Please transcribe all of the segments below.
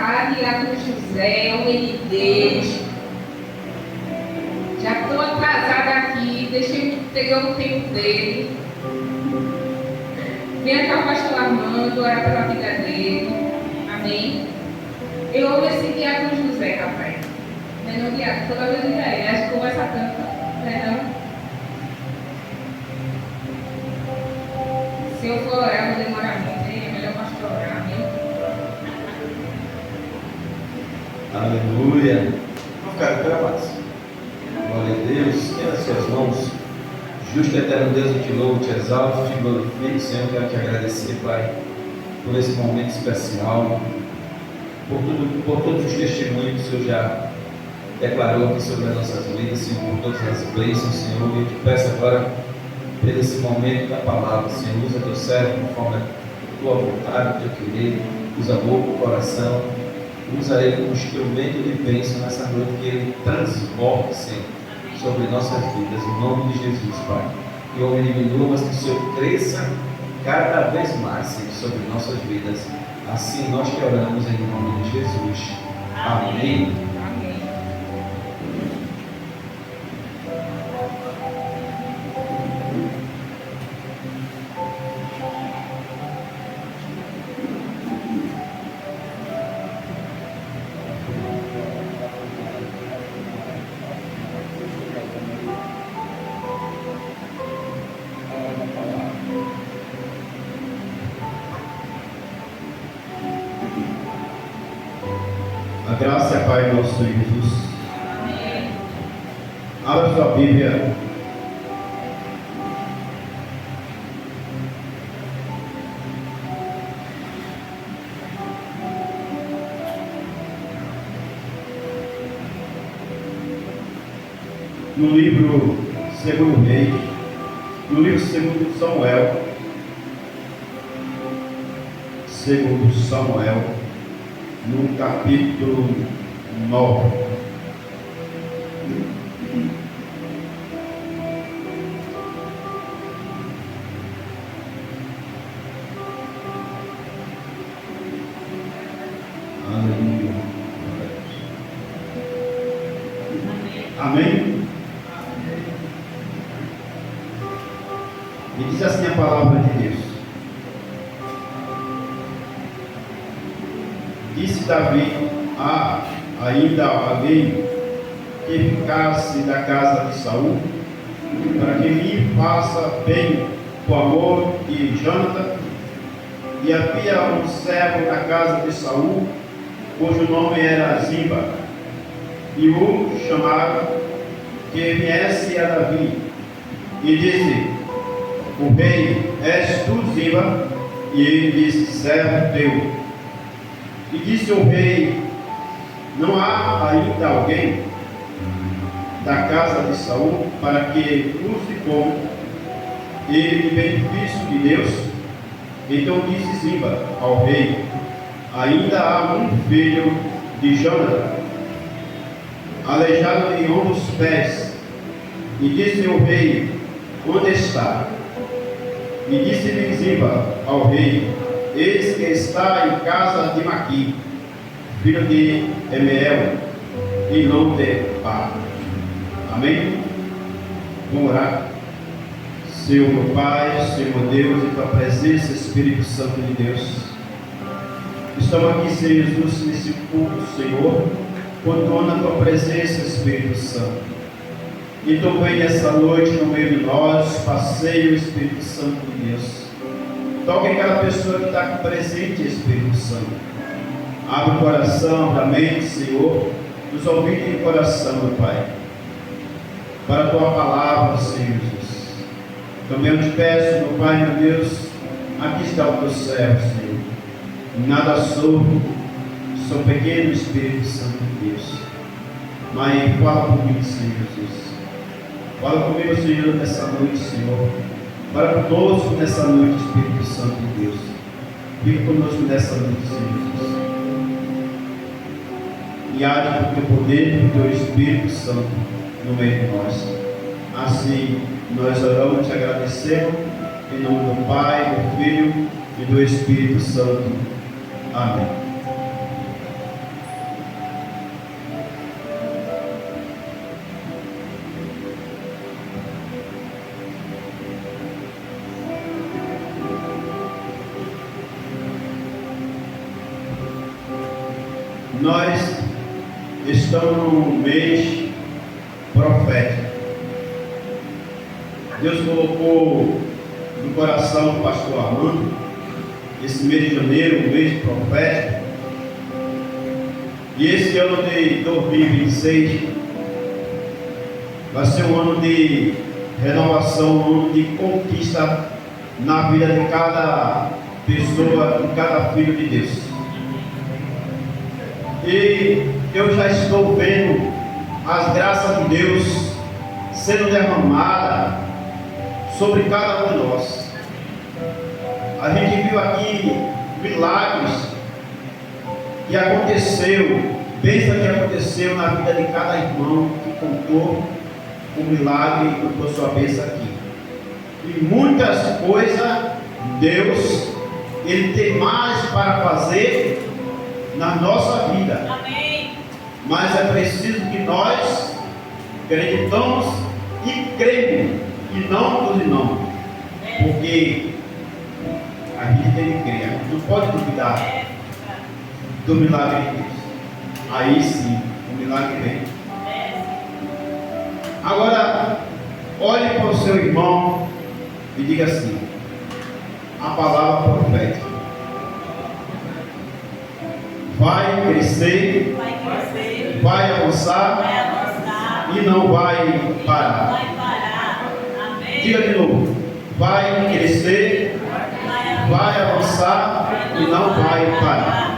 falar de lá com José, homem de Deus. Já estou atrasada aqui, deixei pegar o tempo dele. Venha cá o pastor Armando, orar pela vida dele. Amém? Eu amo esse diácono José, rapaz. Não é não, diácono, toda vez eu digo a ele, acho que conversa tanto. Não é não? Se eu for orar, vou demorar muito, hein? É melhor o pastor orar, amém? Aleluia. Vamos ficar de pé, amados. Glória a Deus. Tenha as suas mãos. Justo e eterno Deus, eu te louvo, te exalto, te glorifico. Senhor, quero te agradecer, Pai, por esse momento especial, por todos os testemunhos que o Senhor já declarou aqui sobre as nossas vidas, Senhor, por todas as bênçãos, Senhor. E eu te peço agora, por esse momento da palavra, Senhor, usa teu servo conforme a tua vontade, o teu querer, usa a boca, o coração, usa ele como instrumento de bênção nessa noite, que ele transborde, Senhor, sobre nossas vidas, em nome de Jesus, Pai. Que o homem diminua, mas que o Senhor cresça cada vez mais, Senhor, sobre nossas vidas. Assim nós te oramos em nome de Jesus. Amém. Amém. A graça e a paz do nosso Senhor Jesus. Amém. Abra sua Bíblia. No livro Segundo Reis, no livro Segundo Samuel, no capítulo 9. Aleluia. Amém? E diz assim a palavra de Deus. Disse Davi: há ainda alguém que ficasse da casa de Saul, para que me faça bem o amor de Jonathan. E havia um servo na casa de Saul, cujo nome era Ziba, e o chamaram que viesse a Davi, e disse: o rei, és tu, Ziba? E ele disse: servo teu. E disse o rei: não há ainda alguém da casa de Saul para que use como ele de benefício de Deus? Então disse Ziba ao rei: ainda há um filho de Jonathan, aleijado em um dos pés. E disse o rei: onde está? E disse-lhe Ziba ao rei: eis que está em casa de Maqui, filho de Emiel, e não de Pá. Amém? Vamos orar. Senhor meu Pai, Senhor meu Deus, em tua presença, Espírito Santo de Deus, estamos aqui, Senhor Jesus, nesse culto, Senhor, contando a tua presença, Espírito Santo. E também nessa noite, no meio de nós, passeia o Espírito Santo de Deus. Toque em cada pessoa que está aqui presente, Espírito Santo. Abre o coração, a mente, Senhor, nos ouvidos e coração, meu Pai, para a tua palavra, Senhor Jesus. Também eu te peço, meu Pai, meu Deus, aqui está o teu servo, Senhor. Nada sou pequeno, Espírito Santo de Deus. Mas fala comigo, Senhor Jesus. Fala comigo, Senhor, nessa noite, Senhor. Fala conosco nessa noite, Espírito Santo de Deus. Fique conosco nessa noite, Senhor Jesus. E age com o teu poder e com o teu Espírito Santo no meio de nós. Assim, nós oramos e te agradecemos, em nome do Pai, do Filho e do Espírito Santo. Amém. nós estamos num mês profético. Deus colocou no coração do pastor Armando esse mês de janeiro, um mês profético. E esse ano de 2026 vai ser um ano de renovação, um ano de conquista na vida de cada pessoa, de cada filho de Deus. E eu já estou vendo as graças de Deus sendo derramadas sobre cada um de nós. A gente viu aqui milagres que aconteceu, bênção que aconteceu na vida de cada irmão que contou o milagre e contou sua bênção aqui. E muitas coisas Deus, Ele tem mais para fazer na nossa vida. Amém. Mas é preciso que nós acreditamos e cremos, e não duvidamos, porque a gente tem que crer, a gente não pode duvidar do milagre de Deus. Aí sim, o milagre vem. Agora, olhe para o seu irmão e diga assim: a palavra profética vai crescer, vai avançar e não vai parar. Diga de novo: vai crescer, vai avançar e não vai parar.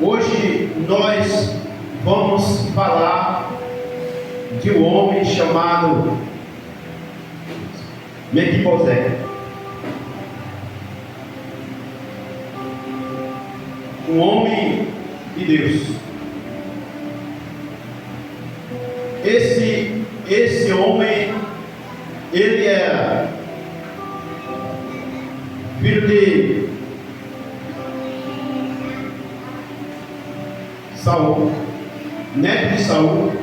Hoje nós vamos falar de um homem chamado Mefibosete. Um homem de Deus. Esse homem, ele era filho de Saul, neto de Saul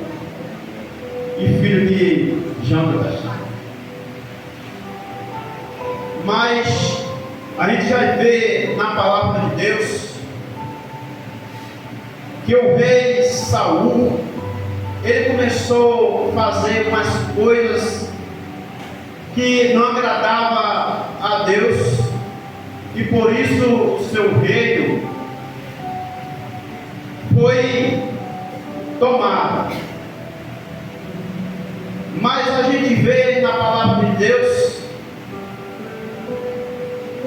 e filho de Jonatas. Mas a gente já vê na palavra de Deus que o rei Saul, ele começou a fazer umas coisas que não agradava a Deus, e por isso o seu reino foi tomado. Mas a gente vê na palavra de Deus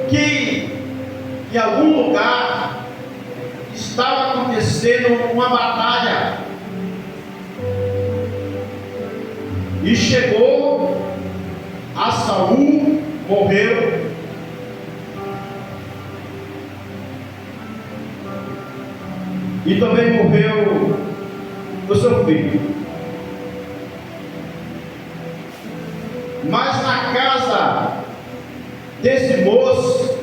que em algum lugar estava acontecendo uma batalha, e chegou a Saul, morreu, e também morreu o seu filho. Mas na casa desse moço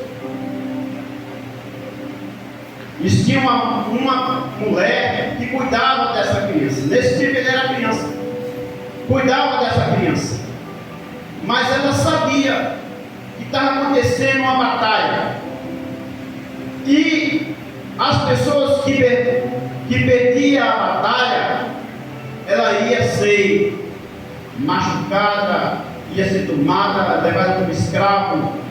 existia uma mulher que cuidava dessa criança. Nesse tempo ele era criança, cuidava dessa criança, mas ela sabia que estava acontecendo uma batalha, e as pessoas que perdiam a batalha, ela ia ser machucada, ia ser tomada, levada como escravo.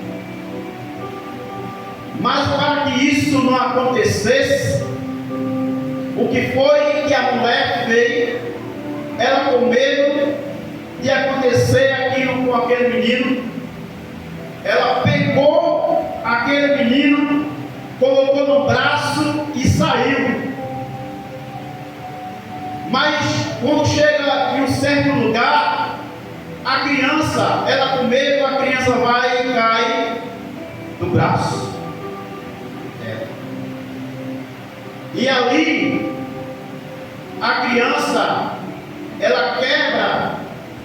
Mas para que isso não acontecesse, o que foi que a mulher fez? Ela, com medo de acontecer aquilo com aquele menino, ela pegou aquele menino, colocou no braço e saiu. Mas quando chega em um certo lugar, a criança, ela com medo, a criança vai e cai do braço. E ali, a criança, ela quebra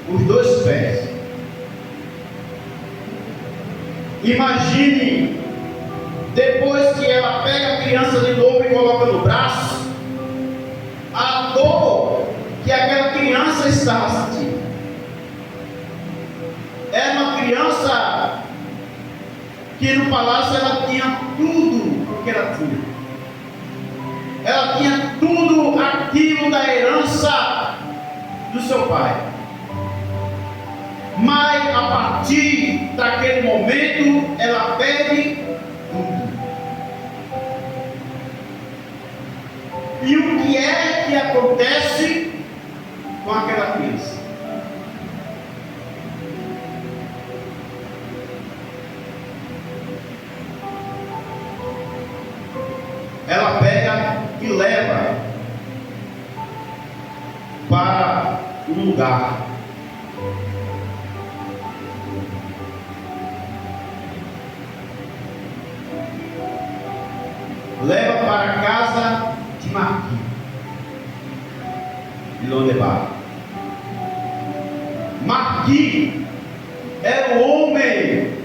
os dois pés. Imagine, depois que ela pega a criança de novo e coloca no braço, a dor que aquela criança estava sentindo. Era uma criança que no palácio ela tinha tudo o que ela tinha. Ela tinha tudo aquilo da herança do seu pai. Mas a partir daquele momento ela perde tudo. E o que é que acontece com aquela criança? Ela pega e leva para um lugar. Leva para a casa de Marquim, de Lodebar. Marquim era um homem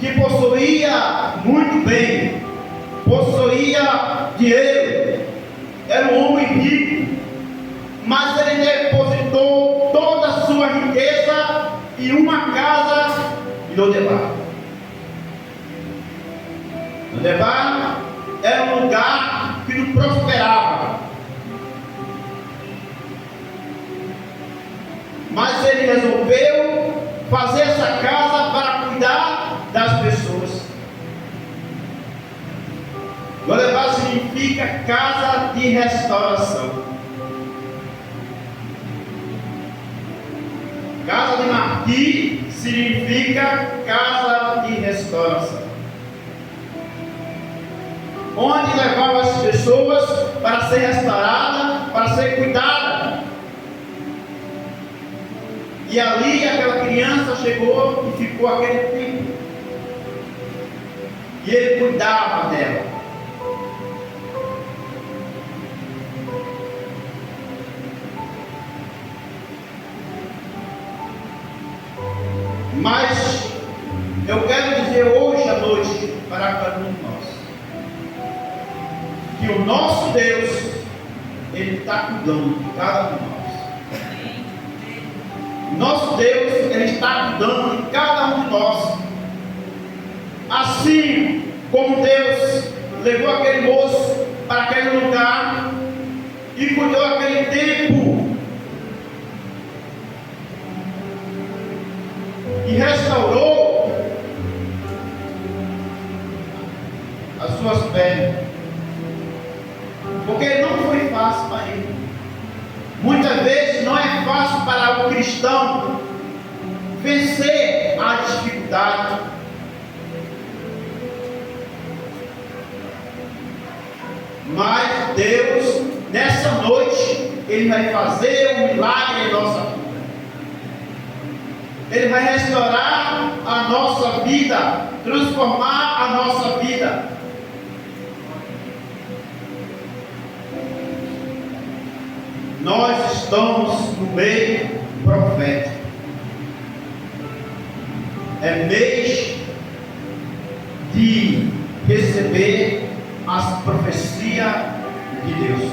que possuía muito bem, possuía dinheiro, era um homem rico, mas ele depositou toda a sua riqueza em uma casa de Lodebar. Lodebar era um lugar que não prosperava, mas ele resolveu fazer essa casa para cuidar das pessoas. Lodebar significa casa de restauração. Casa de Marquim significa casa de restauração, onde levava as pessoas para ser restaurada, para ser cuidada. E ali aquela criança chegou e ficou aquele tempo. E ele cuidava dela. Mas eu quero dizer hoje à noite para cada um de nós que o nosso Deus, Ele está cuidando de cada um de nós. Nosso Deus, Ele está cuidando de cada um de nós. Assim como Deus levou aquele moço para aquele lugar e cuidou aquele tempo e restaurou as suas pernas, porque não foi fácil para ele. Muitas vezes não é fácil para o cristão vencer a dificuldade. Mas Deus, nessa noite, Ele vai fazer um milagre em nossa vida. Ele vai restaurar a nossa vida, transformar a nossa vida. Nós estamos no meio profético. É mês de receber as profecias de Deus.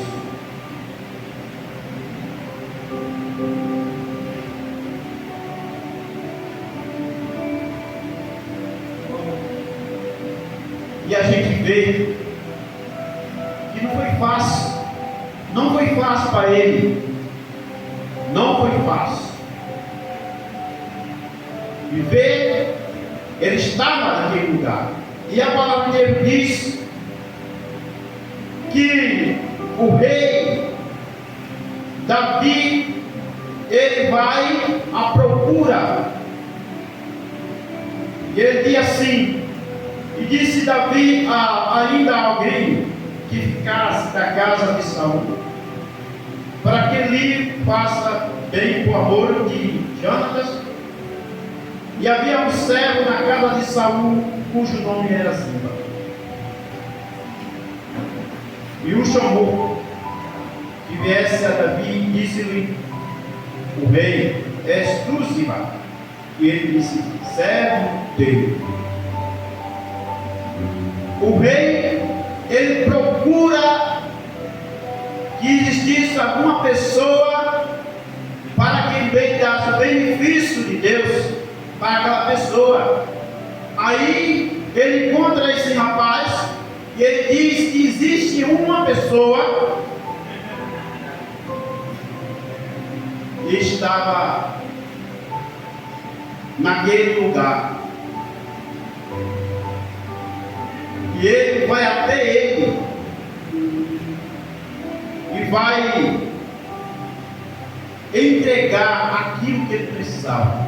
E a gente vê que não foi fácil. Não foi fácil para ele. Não foi fácil. Viver, ele estava naquele lugar. E a palavra de Deus diz que o rei Davi, ele vai à procura. E ele diz assim: e disse Davi ainda a alguém que ficasse da casa de Saul, para que lhe faça bem por amor de Jonatas. E havia um servo na casa de Saul, cujo nome era Ziba. E o chamou, que viesse a Davi, e disse-lhe o rei: és tu, Ziba? E ele disse: servo teu. O rei, ele procura que existisse alguma pessoa para que ele desse o benefício de Deus para aquela pessoa. Aí ele encontra esse rapaz e ele diz que existe uma pessoa que estava naquele lugar. E ele vai até ele e vai entregar aquilo que ele precisava.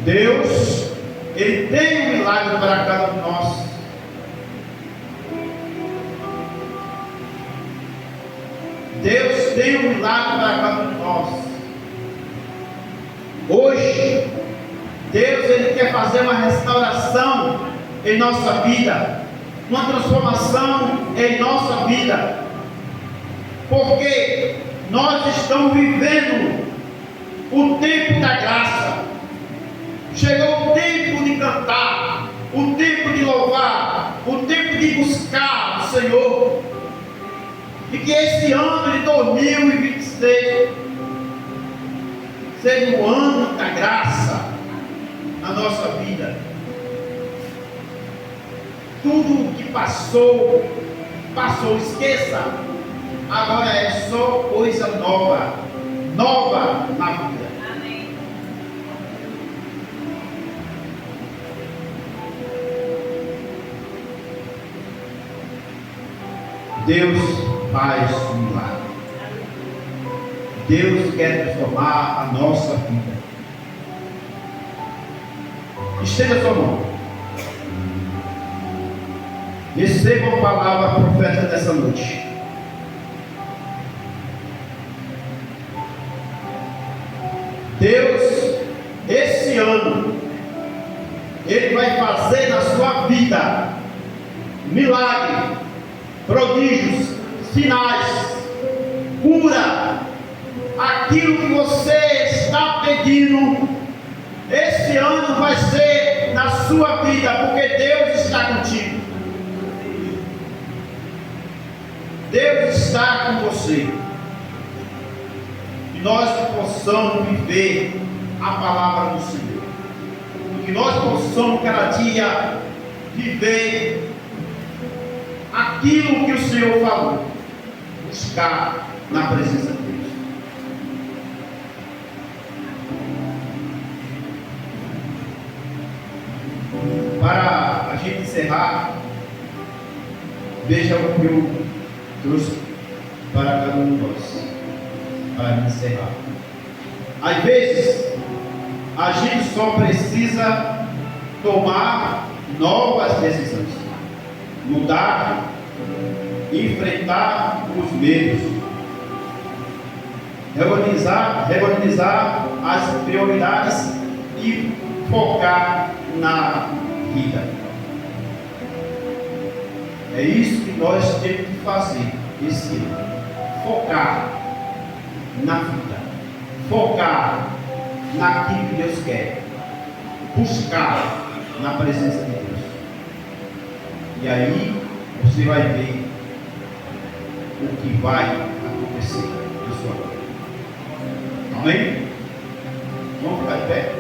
Deus, Ele tem um milagre para cada um de nós. Deus tem um milagre para cada um de nós. Hoje, Deus Ele quer fazer uma restauração em nossa vida, uma transformação em nossa vida, porque nós estamos vivendo o tempo da graça. Chegou o tempo de cantar, o tempo de louvar, o tempo de buscar o Senhor. E que esse ano de 2026 seja um ano da graça na nossa vida. Tudo que passou, passou, esqueça. Agora é só coisa nova, nova na vida. Deus faz um milagre. Deus quer transformar a nossa vida. Estenda sua mão. Receba a palavra profética dessa noite. Deus, esse ano, Ele vai fazer na sua vida milagre, prodígios, sinais, cura, aquilo que você está pedindo, esse ano vai ser na sua vida, porque Deus está contigo. Deus está com você. Que nós possamos viver a palavra do Senhor. Que nós possamos cada dia viver aquilo que o Senhor falou, buscar na presença de Deus. Para a gente encerrar, veja o que eu trouxe para cada um de nós, para encerrar. Às vezes, a gente só precisa tomar novas decisões, mudar, enfrentar os medos, reorganizar as prioridades e focar na vida. É isso que nós temos que fazer esse ano. Focar na vida, focar naquilo que Deus quer, buscar na presença de Deus. E aí você vai ver o que vai acontecer na sua vida. Amém? Vamos ficar de pé?